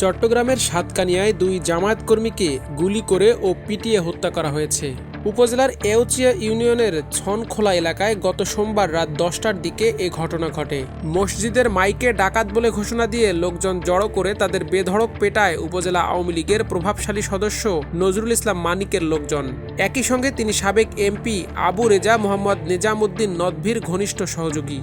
চট্টগ্রামের সাতকানিয়ায় দুই জামায়াত কর্মীকে গুলি করে ও পিটিয়ে হত্যা করা হয়েছে। উপজেলার এউচিয়া ইউনিয়নের ছনখোলা এলাকায় গত সোমবার রাত 10টার দিকে এ ঘটনা ঘটে। মসজিদের মাইকে ডাকাত বলে ঘোষণা দিয়ে লোকজন জড়ো করে তাদের বেধড়ক পেটায় উপজেলা আওয়ামী লীগের প্রভাবশালী সদস্য নজরুল ইসলাম মানিকের লোকজন। একই সঙ্গে তিনি সাবেক এমপি আবু রেজা মোহাম্মদ নিজামুদ্দিন নদভীর ঘনিষ্ঠ সহযোগী।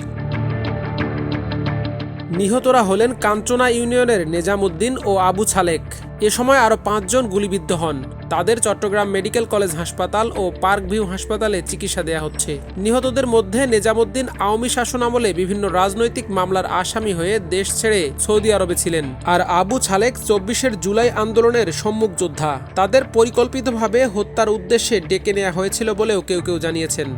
নিহতরা হলেন কাঞ্চনা ইউনিয়নের নিজামুদ্দিন ও আবু ছালেক। এ সময় আরও 5 জন গুলিবিদ্ধ হন। তাদের চট্টগ্রাম মেডিকেল কলেজ হাসপাতাল ও পার্ক ভিউ হাসপাতালে চিকিৎসা দেয়া হচ্ছে। নিহতদের মধ্যে নিজামুদ্দিন আওয়ামী শাসন আমলে বিভিন্ন রাজনৈতিক মামলার আসামি হয়ে দেশ ছেড়ে সৌদি আরবে ছিলেন, আর আবু ছালেক 24 জুলাই আন্দোলনের সম্মুখ যোদ্ধা। তাদের পরিকল্পিতভাবে হত্যার উদ্দেশ্যে ডেকে নেওয়া হয়েছিল বলেও কেউ কেউ জানিয়েছেন।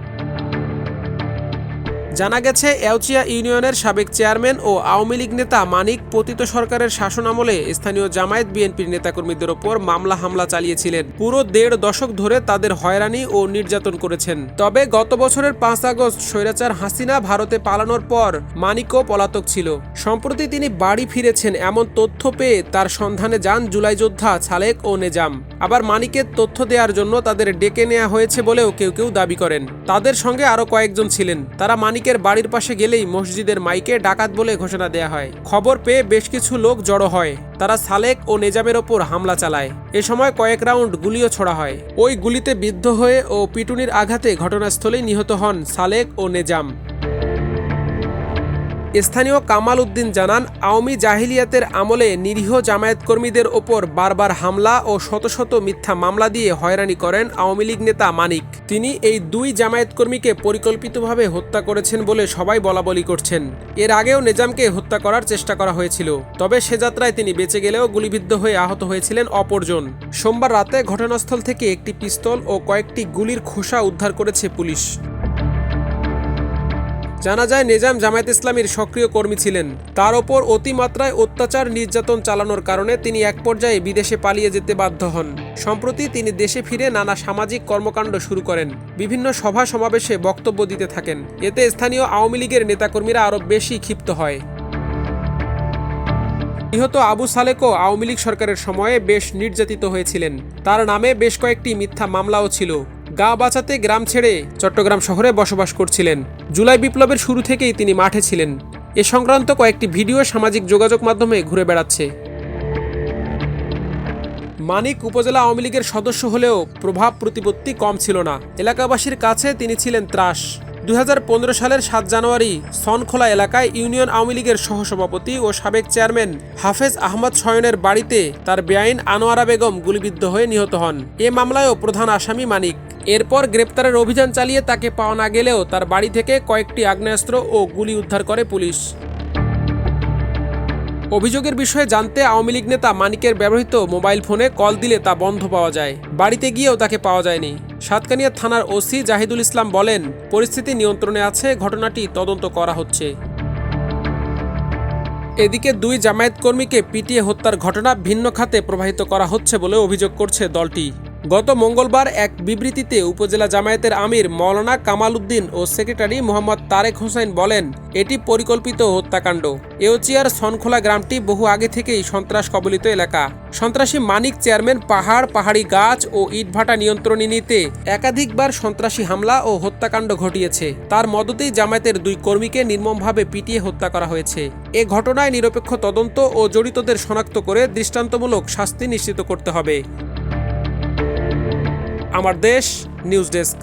জানা গেছে, এউচিয়া ইউনিয়নের সাবেক চেয়ারম্যান ও আওয়ামী লীগ নেতা মানিক পতিত সরকারের শাসন আমলে স্থানীয় জামায়াত বিএনপির নেতাকর্মীদের ওপর মামলা হামলা চালিয়েছিলেন। পুরো 1.5 দশক ধরে তাদের হয়রানি ও নির্যাতন করেছেন। তবে গত বছরের 5 আগস্ট স্বৈরাচার হাসিনা ভারতে পালানোর পর মানিকও পলাতক ছিল। সম্প্রতি তিনি বাড়ি ফিরেছেন এমন তথ্য পেয়ে তার সন্ধানে যান জুলাই যোদ্ধা ছালেক ও নেজাম। আবার মানিকের তথ্য দেওয়ার জন্য তাদের ডেকে নেওয়া হয়েছে বলেও কেউ কেউ দাবি করেন। তাদের সঙ্গে আরও কয়েকজন ছিলেন। তারা মানিকের বাড়ির পাশে গেলেই মসজিদের মাইকে ডাকাত বলে ঘোষণা দেয়া হয়। খবর পেয়ে বেশ কিছু লোক জড়ো হয়। তারা ছালেক ও নেজামের ওপর হামলা চালায়। এ সময় কয়েক রাউন্ড গুলিও ছোড়া হয়। ওই গুলিতে বিদ্ধ হয়ে ও পিটুনির আঘাতে ঘটনাস্থলেই নিহত হন ছালেক ও নেজাম। স্থানীয় কামাল উদ্দিন জানান, আওয়ামী জাহিলিয়াতের আমলে নিরীহ জামায়াত কর্মীদের ওপর বারবার হামলা ও শত শত মিথ্যা মামলা দিয়ে হয়রানি করেন আওয়ামী লীগ নেতা মানিক। তিনি এই 2 জামায়াত কর্মীকে পরিকল্পিতভাবে হত্যা করেছেন বলে সবাই বলাবলি করছেন। এর আগেও নেজামকে হত্যা করার চেষ্টা করা হয়েছিল, তবে সে যাত্রায় তিনি বেঁচে গেলেও গুলিবিদ্ধ হয়ে আহত হয়েছিলেন অপরজন। সোমবার রাতে ঘটনাস্থল থেকে একটি পিস্তল ও কয়েকটি গুলির খোসা উদ্ধার করেছে পুলিশ। জানা যায়, নেজাম জামায়াত ইসলামীর সক্রিয় কর্মী ছিলেন। তার ওপর অতিমাত্রায় অত্যাচার নির্যাতন চালানোর কারণে তিনি এক পর্যায়ে বিদেশে পালিয়ে যেতে বাধ্য হন। সম্প্রতি তিনি দেশে ফিরে নানা সামাজিক কর্মকাণ্ড শুরু করেন। বিভিন্ন সভা সমাবেশে বক্তব্য দিতে থাকেন। এতে স্থানীয় আওয়ামী লীগের নেতাকর্মীরা আরও বেশি ক্ষিপ্ত হয়। নিহত আবু ছালেকও আওয়ামী লীগ সরকারের সময়ে বেশ নির্যাতিত হয়েছিলেন। তার নামে বেশ কয়েকটি মিথ্যা মামলাও ছিল। গা বাঁচাতে গ্রাম ছেড়ে চট্টগ্রাম শহরে বসবাস করছিলেন। জুলাই বিপ্লবের শুরু থেকেই তিনি মাঠে ছিলেন। এ সংক্রান্ত কয়েকটি ভিডিও সামাজিক যোগাযোগ মাধ্যমে ঘুরে বেড়াচ্ছে। মানিক উপজেলা আওয়ামী লীগের সদস্য হলেও প্রভাব প্রতিপত্তি কম ছিল না। এলাকাবাসীর কাছে তিনি ছিলেন ত্রাস। 2015 সালের 7 জানুয়ারি ছনখোলা এলাকায় ইউনিয়ন আওয়ামী লীগের সহসভাপতি ও সাবেক চেয়ারম্যান হাফেজ আহমদ শয়নের বাড়িতে তার বেআইন আনোয়ারা বেগম গুলিবিদ্ধ হয়ে নিহত হন। এ মামলায়ও প্রধান আসামি মানিক। এরপর গ্রেপ্তারের অভিযান চালিয়ে তাকে পাওয়া না গেলেও তার বাড়ি থেকে কয়েকটি আগ্নেয়াস্ত্র ও গুলি উদ্ধার করে পুলিশ। অভিযোগের বিষয়ে জানতে আওয়ামী লীগ নেতা মানিকের ব্যবহৃত মোবাইল ফোনে কল দিলে তা বন্ধ পাওয়া যায়। বাড়িতে গিয়েও তাকে পাওয়া যায়নি। সাতকানিয়া থানার ওসি জাহিদুল ইসলাম বলেন, পরিস্থিতি নিয়ন্ত্রণে আছে, ঘটনাটি তদন্ত করা হচ্ছে। এদিকে 2 জামায়াত কর্মীকে পিটিয়ে হত্যার ঘটনা ভিন্ন খাতে প্রবাহিত করা হচ্ছে বলে অভিযোগ করছে দলটি। গত মঙ্গলবার এক বিবৃতিতে উপজেলা জামায়াতের আমির মাওলানা কামাল উদ্দিন ও সেক্রেটারি মোহাম্মদ তারেক হোসেন বলেন, এটি পরিকল্পিত হত্যাকাণ্ড। এউচিয়ার ছনখোলা গ্রামটি বহু আগে থেকেই সন্ত্রাস কবলিত এলাকা। সন্ত্রাসী মানিক চেয়ারম্যান পাহাড়ি গাছ ও ইটভাটা নিয়ন্ত্রণে নিতে একাধিকবার সন্ত্রাসী হামলা ও হত্যাকাণ্ড ঘটিয়েছে। তার মদতেই জামায়াতের 2 কর্মীকে নির্মমভাবে পিটিয়ে হত্যা করা হয়েছে। এ ঘটনায় নিরপেক্ষ তদন্ত ও জড়িতদের শনাক্ত করে দৃষ্টান্তমূলক শাস্তি নিশ্চিত করতে হবে। আমার দেশ নিউজ ডেস্ক।